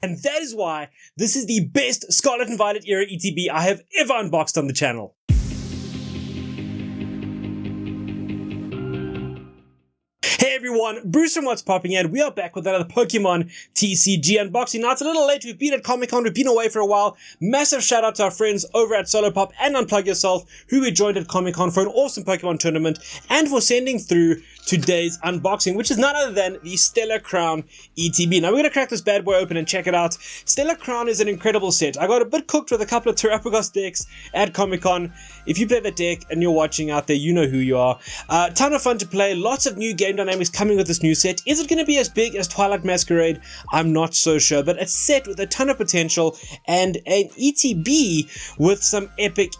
And that is why this is the best Scarlet and Violet Era ETB I have ever unboxed on the channel. Hey everyone, Bruce from What's Popping, and we are back with another Pokemon TCG unboxing. Now it's a little late, we've been at Comic-Con, we've been away for a while. Massive shout out to our friends over at Solo Pop and Unplug Yourself, who we joined at Comic-Con for an awesome Pokemon tournament, and for sending through today's unboxing, which is none other than the Stellar Crown ETB. Now we're going to crack this bad boy open and check it out. Stellar Crown is an incredible set. I got a bit cooked with a couple of Terrapagos decks at Comic-Con. If you play the deck and you're watching out there, you know who you are. Ton of fun to play, lots of new game dynamics coming with this new set. Is it going to be as big as Twilight Masquerade? I'm not so sure, but a set with a ton of potential and an ETB with some epic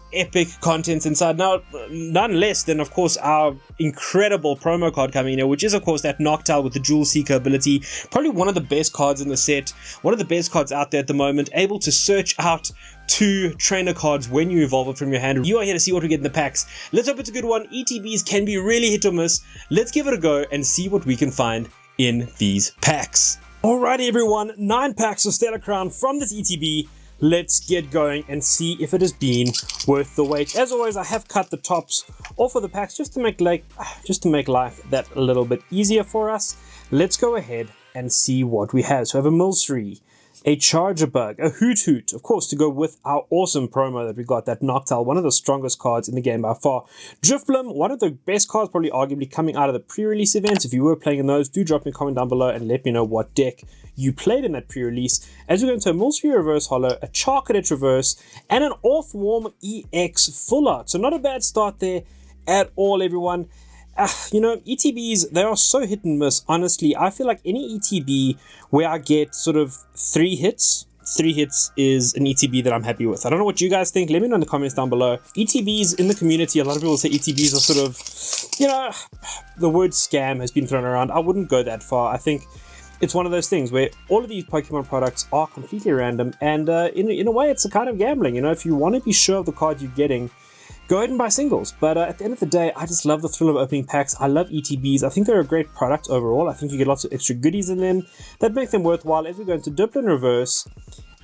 contents inside. Now, none less than, of course, our incredible promo card coming in, which is, of course, that Noctowl with the Jewel Seeker ability. Probably one of the best cards in the set, one of the best cards out there at the moment, able to search out 2 trainer cards when you evolve it from your hand. You are here to see what we get in the packs. Let's hope it's a good one. ETBs can be really hit or miss. Let's give it a go and see what we can find in these packs. Alrighty everyone, 9 packs of Stellar Crown from this ETB. Let's get going and see if it has been worth the wait. As always, I have cut the tops off of the packs just to make life that a little bit easier for us. Let's go ahead and see what we have. So we have a Milcery, a Charger Bug, a Hoot, of course, to go with our awesome promo that we got, that Noctowl, one of the strongest cards in the game by far. Drifblim, one of the best cards probably arguably coming out of the pre-release events. If you were playing in those, do drop me a comment down below and let me know what deck you played in that pre-release. As we go into a Milcery Reverse Holo, a Charcadet Reverse, and an Orthworm EX Full Art. So not a bad start there at all, everyone. ETBs, they are so hit and miss, honestly. I feel like any ETB where I get sort of 3 hits is an ETB that I'm happy with. I don't know what you guys think. Let me know in the comments down below. ETBs in the community, a lot of people say ETBs are sort of, the word scam has been thrown around. I wouldn't go that far. I think it's one of those things where all of these Pokemon products are completely random, and in a way it's a kind of gambling. If you want to be sure of the cards you're getting, go ahead and buy singles. But at the end of the day, I just love the thrill of opening packs. I love ETBs. I think they're a great product overall. I think you get lots of extra goodies in them that make them worthwhile. As we go into Duplin Reverse,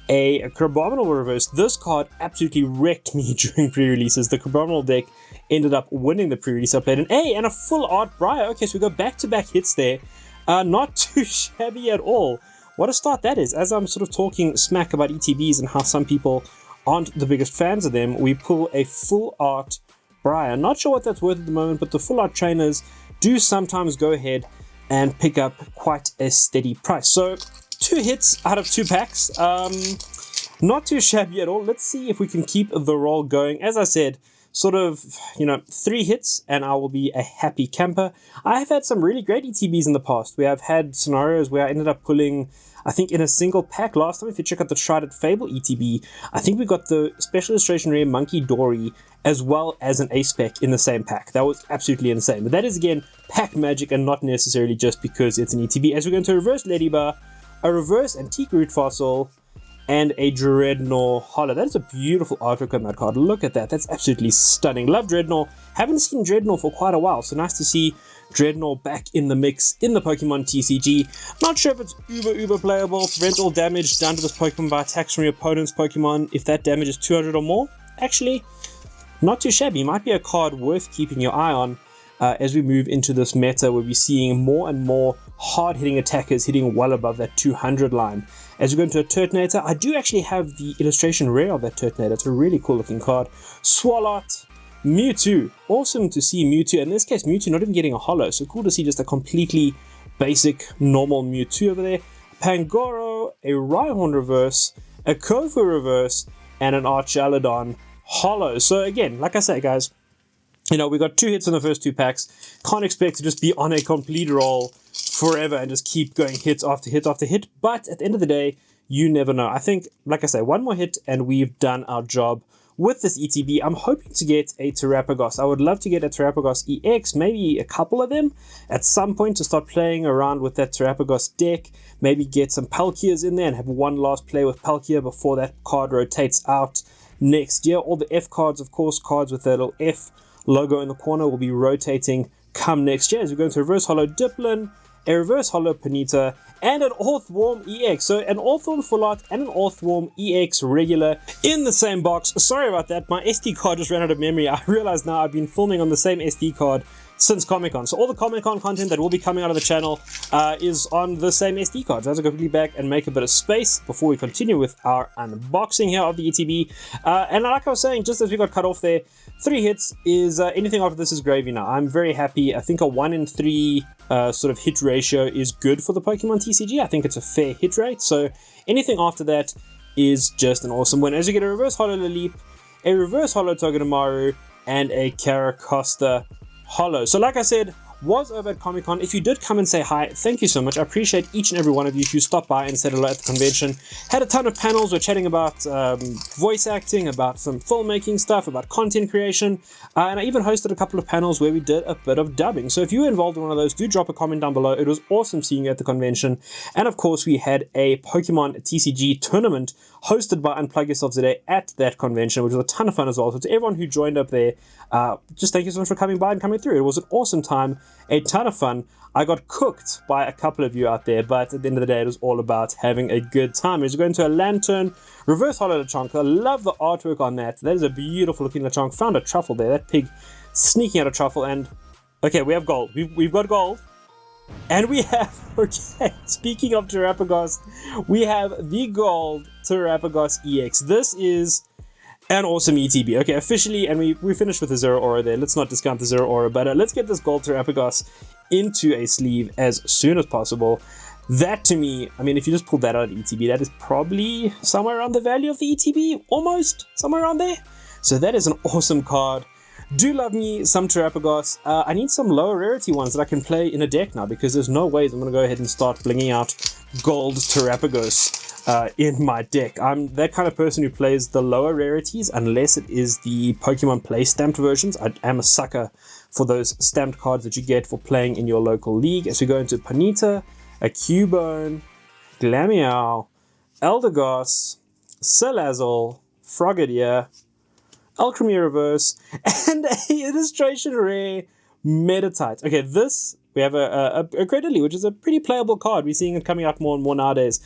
a Crabominal Reverse. This card absolutely wrecked me during pre-releases. The Crabominal deck ended up winning the pre-release. I played an A and a Full Art Briar. Okay, so we go back-to-back hits there. Not too shabby at all. What a start that is. As I'm sort of talking smack about ETBs and how some people aren't the biggest fans of them, we pull a Full Art Briar. Not sure what that's worth at the moment, but the Full Art trainers do sometimes go ahead and pick up quite a steady price. So 2 hits out of 2 packs. Not too shabby at all. Let's see if we can keep the roll going. As I said, sort of, 3 hits and I will be a happy camper. I have had some really great ETBs in the past. We have had scenarios where I ended up pulling, I think in a single pack last time, if you check out the Trident Fable ETB, I think we got the Special Illustration Rare Monkey Dory as well as an A-Spec in the same pack. That was absolutely insane. But that is, again, pack magic and not necessarily just because it's an ETB. As we go into a Reverse Ladybar, a Reverse Antique Root Fossil, and a Dreadnought Holo. That is a beautiful artwork on that card. Look at that. That's absolutely stunning. Love Dreadnought. Haven't seen Dreadnought for quite a while, so nice to see Dreadnought back in the mix in the Pokemon TCG. Not sure if it's uber playable. Prevent all damage done to this Pokemon by attacks from your opponent's Pokemon if that damage is 200 or more. Actually, not too shabby. Might be a card worth keeping your eye on as we move into this meta where we're seeing more and more hard-hitting attackers hitting well above that 200 line. As we go into a Turtonator, I do actually have the illustration rare of that Turtonator. It's a really cool looking card. Swalot, Mewtwo. Awesome to see Mewtwo. In this case, Mewtwo not even getting a holo. So cool to see just a completely basic, normal Mewtwo over there. Pangoro, a Rhyhorn Reverse, a Kofu Reverse, and an Archaludon holo. So again, like I say, guys, we got 2 hits in the first 2 packs. Can't expect to just be on a complete roll forever and just keep going hit after hit after hit. But at the end of the day, you never know. I think, like I say, 1 more hit and we've done our job with this ETB. I'm hoping to get a Terrapagos. I would love to get a Terrapagos EX, maybe a couple of them at some point to start playing around with that Terrapagos deck. Maybe get some Palkias in there and have one last play with Palkia before that card rotates out next year. All the F cards, of course, cards with that little F logo in the corner will be rotating come next year. As we go into Reverse Holo Diplin, a reverse holo Ponyta, and an Orthworm EX. So an Orthworm Full Art and an Orthworm EX regular in the same box. Sorry about that, my SD card just ran out of memory. I realize now I've been filming on the same SD card since Comic-Con. So all the Comic-Con content that will be coming out of the channel is on the same SD card. So I have to go quickly back and make a bit of space before we continue with our unboxing here of the ETB. And like I was saying, just as we got cut off there, 3 hits is anything after this is gravy now. I'm very happy. I think a 1 in 3 sort of hit ratio is good for the Pokemon TCG. I think it's a fair hit rate. So anything after that is just an awesome win. As you get a reverse holo Leap, a reverse holo Togedemaru, and a Caracosta holo. So like I said, was over at Comic-Con. If you did come and say hi, thank you so much. I appreciate each and every one of you who stopped by and said hello at the convention. Had a ton of panels. We're chatting about voice acting, about some filmmaking stuff, about content creation, and I even hosted a couple of panels where we did a bit of dubbing. So if you were involved in one of those, do drop a comment down below. It was awesome seeing you at the convention. And of course, we had a Pokemon TCG tournament hosted by Unplug Yourself today at that convention, which was a ton of fun as well. So to everyone who joined up there, just thank you so much for coming by and coming through. It was an awesome time, a ton of fun. I got cooked by a couple of you out there, but at the end of the day, it was all about having a good time. As we go into a Lantern, reverse holo Lechonk. I love the artwork on that. That is a beautiful looking Lechonk. Found a truffle there. That pig sneaking out a truffle. And okay, we have gold. We've got gold. And we have, okay, speaking of Terrapagos, we have the gold Terrapagos EX. This is an awesome ETB. Okay, officially, and we finished with the 0 aura there. Let's not discount the 0 aura, but let's get this gold Terrapagos into a sleeve as soon as possible. That to me, I mean, if you just pull that out of ETB, that is probably somewhere around the value of the ETB, almost somewhere around there. So that is an awesome card. Do love me some Terrapagos. I need some lower rarity ones that I can play in a deck now, because there's no ways I'm going to go ahead and start blinging out gold Terrapagos in my deck. I'm that kind of person who plays the lower rarities unless it is the Pokemon Play stamped versions. I am a sucker for those stamped cards that you get for playing in your local league. As we go into Ponyta, a Cubone, Glameow, Eldegoss, Salazzle, Frogadier, Alchemy Reverse, and a illustration rare Meditite. Okay, this, we have a Creditly, which is a pretty playable card. We're seeing it coming out more and more nowadays.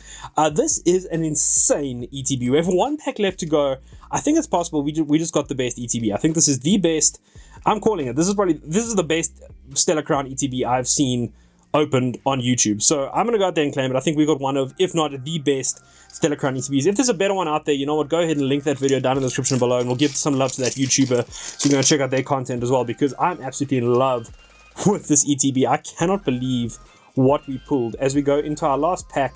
This is an insane ETB. We have 1 pack left to go. I think it's possible we just got the best ETB. I think this is the best. I'm calling it. This is the best Stellar Crown ETB I've seen opened on YouTube. So I'm going to go out there and claim it. I think we got one of, if not the best Stellar Crown ETBs. If there's a better one out there, you know what, go ahead and link that video down in the description below, and we'll give some love to that YouTuber so you're going to check out their content as well, because I'm absolutely in love with this ETB. I cannot believe what we pulled. As we go into our last pack,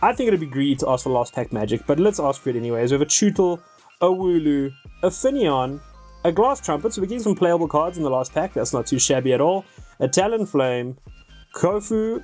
I think it'd be greedy to ask for last pack magic, but let's ask for it anyways. We have a Chewtle, a Wooloo, a Finneon, a Glass Trumpet, so we're getting some playable cards in the last pack. That's not too shabby at all. A Talonflame, Kofu,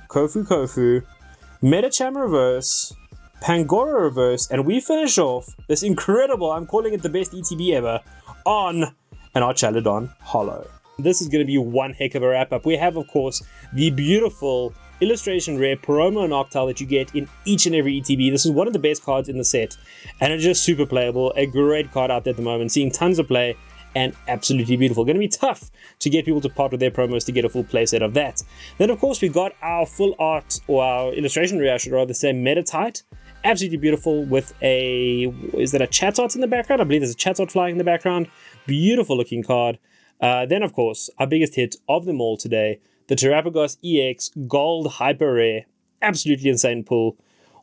Medicham Reverse, Pangoro Reverse, and we finish off this incredible, I'm calling it the best ETB ever, on an Archaludon Holo. This is going to be one heck of a wrap-up. We have, of course, the beautiful illustration rare Promo Noctowl that you get in each and every ETB. This is one of the best cards in the set, and it's just super playable. A great card out there at the moment, seeing tons of play, and absolutely beautiful. Going to be tough to get people to part with their promos to get a full playset of that. Then, of course, we got our full art, or our illustration rare, I should rather say, Meditite. Absolutely beautiful with a, is that a Chatot in the background? I believe there's a Chatot flying in the background. Beautiful looking card. Then, of course, our biggest hit of them all today, the Terrapagos EX Gold Hyper Rare. Absolutely insane pull.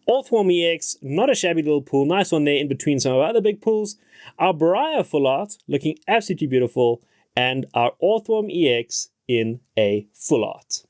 Orthworm EX, not a shabby little pull. Nice one there in between some of our other big pulls. Our Briar Full Art, looking absolutely beautiful. And our Orthworm EX in a Full Art.